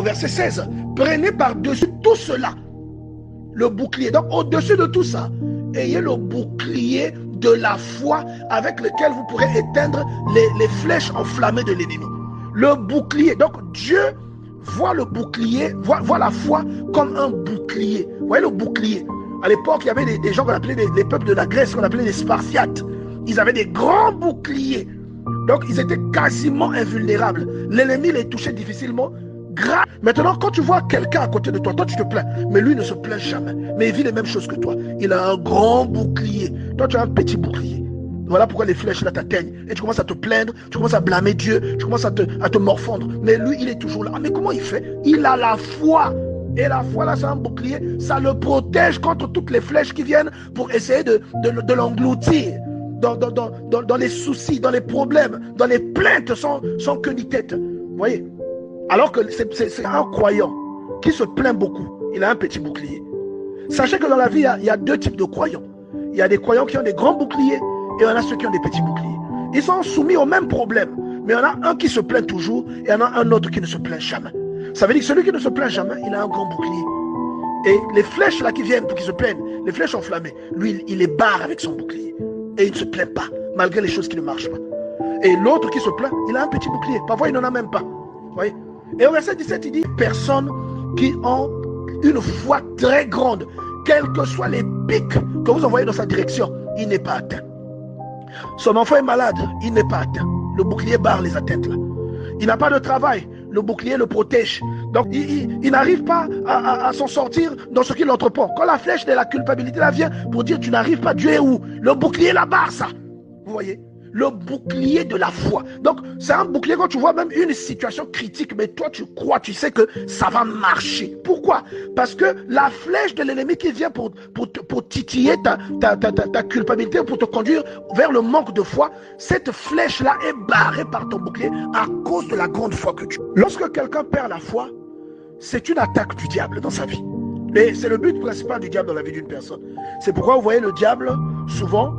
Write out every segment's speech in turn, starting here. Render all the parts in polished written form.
verset 16. Prenez par-dessus tout cela le bouclier. Donc au-dessus de tout ça, ayez le bouclier de la foi avec lequel vous pourrez éteindre les flèches enflammées de l'ennemi. Le bouclier. Donc Dieu voit le bouclier, voit la foi comme un bouclier. Vous voyez le bouclier. À l'époque, il y avait des gens qu'on appelait les peuples de la Grèce, qu'on appelait les Spartiates. Ils avaient des grands boucliers. Donc, ils étaient quasiment invulnérables. L'ennemi les touchait difficilement. Maintenant, quand tu vois quelqu'un à côté de toi, toi tu te plains, mais lui ne se plaint jamais. Mais il vit les mêmes choses que toi. Il a un grand bouclier. Toi, tu as un petit bouclier. Voilà pourquoi les flèches là t'atteignent. Et tu commences à te plaindre, tu commences à blâmer Dieu, tu commences à te morfondre. Mais lui, il est toujours là. Mais comment il fait? Il a la foi. Et la foi là, c'est un bouclier. Ça le protège contre toutes les flèches qui viennent pour essayer de l'engloutir. Dans les soucis, dans les problèmes, dans les plaintes sans queue ni tête. Vous voyez? Alors que c'est un croyant qui se plaint beaucoup. Il a un petit bouclier. Sachez que dans la vie, il y a deux types de croyants. Il y a des croyants qui ont des grands boucliers et il y en a ceux qui ont des petits boucliers. Ils sont soumis au même problème. Mais il y en a un qui se plaint toujours et il y en a un autre qui ne se plaint jamais. Ça veut dire que celui qui ne se plaint jamais, il a un grand bouclier. Et les flèches là qui viennent pour qu'il se plaigne, les flèches enflammées, lui, il les barre avec son bouclier. Et il ne se plaint pas, malgré les choses qui ne marchent pas. Et l'autre qui se plaint, il a un petit bouclier. Parfois, il n'en a même pas. Vous voyez? Et au verset 17, il dit, personnes qui ont une foi très grande, quels que soient les pics que vous envoyez dans sa direction, il n'est pas atteint. Son enfant est malade, il n'est pas atteint. Le bouclier barre les atteintes là. Il n'a pas de travail, le bouclier le protège. Donc il n'arrive pas à s'en sortir dans ce qu'il entreprend. Quand la flèche de la culpabilité là vient pour dire tu n'arrives pas, Dieu est où? Le bouclier la barre ça. Vous voyez? Le bouclier de la foi. Donc c'est un bouclier quand tu vois même une situation critique, mais toi tu crois, tu sais que ça va marcher. Pourquoi? Parce que la flèche de l'ennemi qui vient pour titiller ta culpabilité, pour te conduire vers le manque de foi, cette flèche là est barrée par ton bouclier à cause de la grande foi que tu as. Lorsque quelqu'un perd la foi, c'est une attaque du diable dans sa vie. Mais c'est le but principal du diable dans la vie d'une personne. C'est pourquoi vous voyez le diable souvent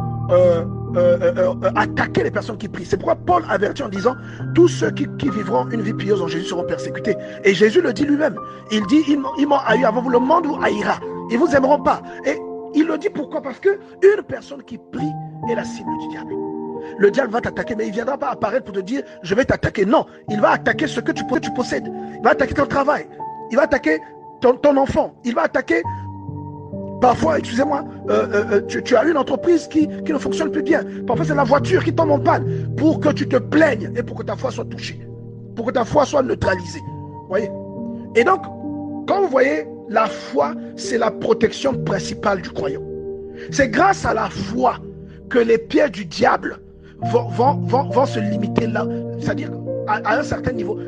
attaquer les personnes qui prient. C'est pourquoi Paul avertit en disant tous ceux qui vivront une vie pieuse en Jésus seront persécutés. Et Jésus le dit lui-même. Il dit ils m'ont haï avant vous, le monde vous haïra. Ils vous aimeront pas. Et il le dit pourquoi? Parce que une personne qui prie est la cible du diable. Le diable va t'attaquer, mais il ne viendra pas apparaître pour te dire je vais t'attaquer. Non, il va attaquer ce que tu possèdes. Il va attaquer ton travail. Il va attaquer ton enfant. Il va attaquer. Parfois, excusez-moi, tu as une entreprise qui ne fonctionne plus bien. Parfois, c'est la voiture qui tombe en panne pour que tu te plaignes et pour que ta foi soit touchée, pour que ta foi soit neutralisée. Vous voyez? Et donc, quand vous voyez, la foi, c'est la protection principale du croyant. C'est grâce à la foi que les pièges du diable vont se limiter là, c'est-à-dire à un certain niveau.